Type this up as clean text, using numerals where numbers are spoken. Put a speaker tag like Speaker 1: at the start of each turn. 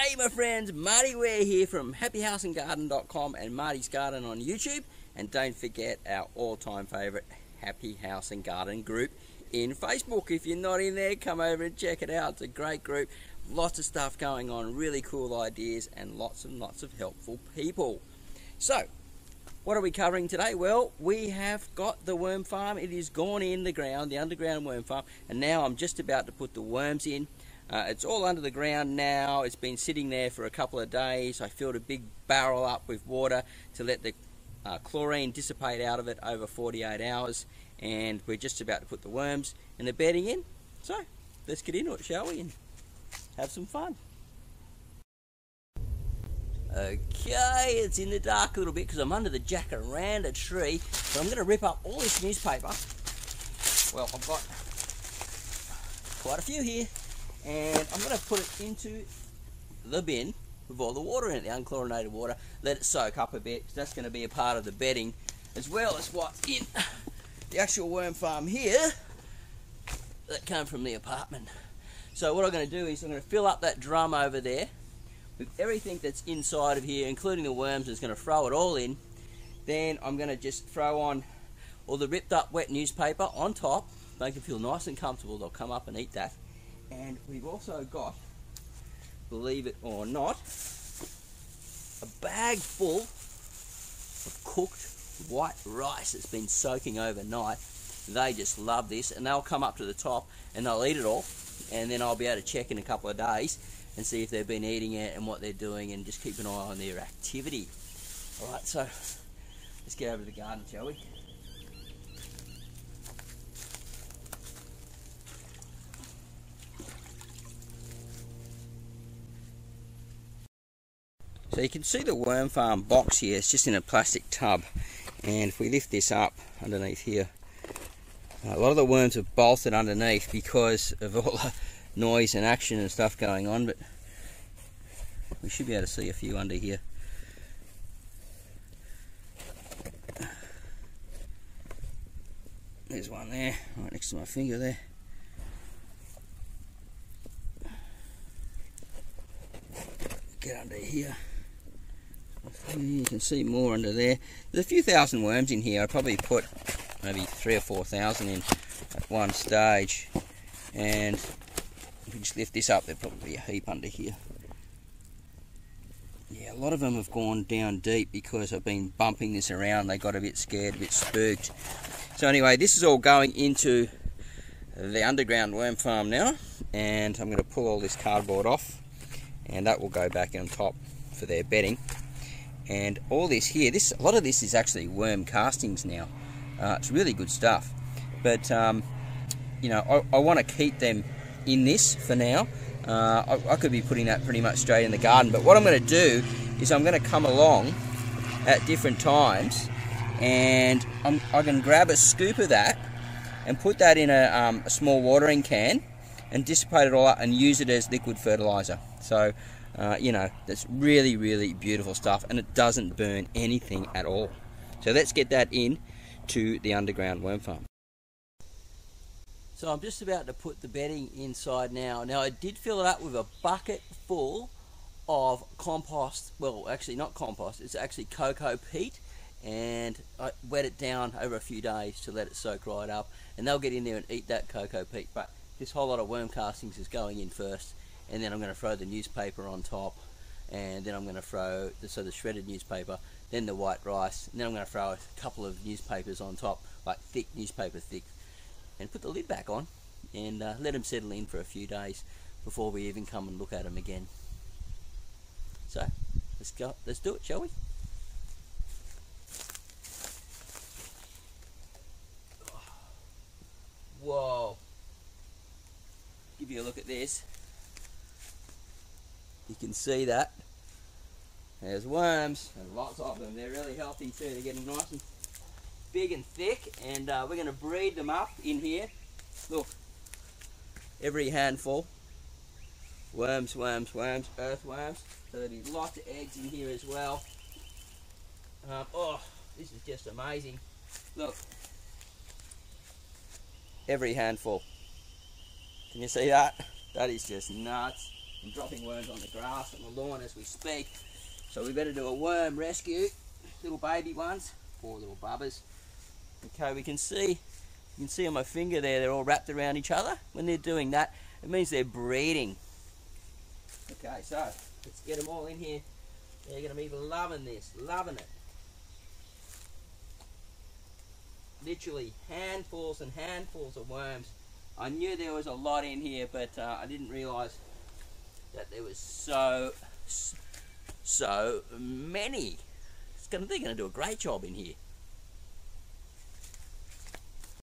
Speaker 1: G'day my friends, Marty Ware here from happyhouseandgarden.com and Marty's Garden on YouTube. And don't forget our all-time favourite Happy House and Garden group in Facebook. If you're not in there, come over and check it out. It's a great group, lots of stuff going on, really cool ideas and lots of helpful people. So, what are we covering today? Well, we have got the worm farm. It is gone in the ground, the underground worm farm, and now I'm just about to put the worms in. It's all under the ground now. It's been sitting there for a couple of days. I filled a big barrel up with water to let the chlorine dissipate out of it over 48 hours, and we're just about to put the worms and the bedding in. So let's get into it, shall we, and have some fun. Okay, it's in the dark a little bit because I'm under the jacaranda tree, so I'm going to rip up all this newspaper. Well, I've got quite a few here, and I'm going to put it into the bin with all the water in it, the unchlorinated water. Let it soak up a bit, because that's going to be a part of the bedding, as well as what's in the actual worm farm here that came from the apartment. So what I'm going to do is I'm going to fill up that drum over there with everything that's inside of here, including the worms. I'm just going to throw it all in. Then I'm going to just throw on all the ripped up wet newspaper on top, make them feel nice and comfortable. They'll come up and eat that. And we've also got, believe it or not, a bag full of cooked white rice that's been soaking overnight. They just love this, and they'll come up to the top and they'll eat it all, and then I'll be able to check in a couple of days and see if they've been eating it and what they're doing, and just keep an eye on their activity. Alright, so let's get over to the garden, shall we? So you can see the worm farm box here. It's just in a plastic tub, and if we lift this up underneath here, a lot of the worms have bolted underneath because of all the noise and action and stuff going on, but we should be able to see a few under here. There's one there, right next to my finger there. Get under here. You can see more under there. There's a few thousand worms in here. I probably put maybe 3,000 or 4,000 in at one stage, and if we just lift this up, there'll probably be a heap under here. Yeah, a lot of them have gone down deep because I've been bumping this around. They got a bit scared, a bit spooked. So anyway, this is all going into the underground worm farm now, and I'm going to pull all this cardboard off, and that will go back on top for their bedding. And all this here, a lot of this is actually worm castings now. It's really good stuff, but you know, I want to keep them in this for now. I could be putting that pretty much straight in the garden, but what I'm going to do is I'm going to come along at different times, and I can grab a scoop of that and put that in a small watering can and dissipate it all up and use it as liquid fertilizer. So you know, that's really beautiful stuff, and it doesn't burn anything at all. So let's get that in to the underground worm farm. So I'm just about to put the bedding inside now. Now I did fill it up with a bucket full of compost. Well, actually not compost, it's actually cocoa peat, and I wet it down over a few days to let it soak right up, and they'll get in there and eat that cocoa peat. But this whole lot of worm castings is going in first, and then I'm going to throw the newspaper on top, and then I'm going to throw the shredded newspaper, then the white rice, and then I'm going to throw a couple of newspapers on top, like thick newspaper thick, and put the lid back on, and let them settle in for a few days before we even come and look at them again. So let's do it, shall we? Whoa, give you a look at this. You can see that there's worms, and lots of them. They're really healthy too. They're getting nice and big and thick, and we're going to breed them up in here. Look, every handful. Worms, earthworms. So there'll be lots of eggs in here as well. Oh, this is just amazing. Look, every handful. Can you see that? That is just nuts. I'm dropping worms on the grass on the lawn as we speak. So we better do a worm rescue. Little baby ones, poor little bubbers. Okay, you can see on my finger there, they're all wrapped around each other. When they're doing that, it means they're breeding. Okay, so let's get them all in here. They're going to be loving this, loving it. Literally handfuls and handfuls of worms. I knew there was a lot in here, but I didn't realise that there was so many. They're going to do a great job in here.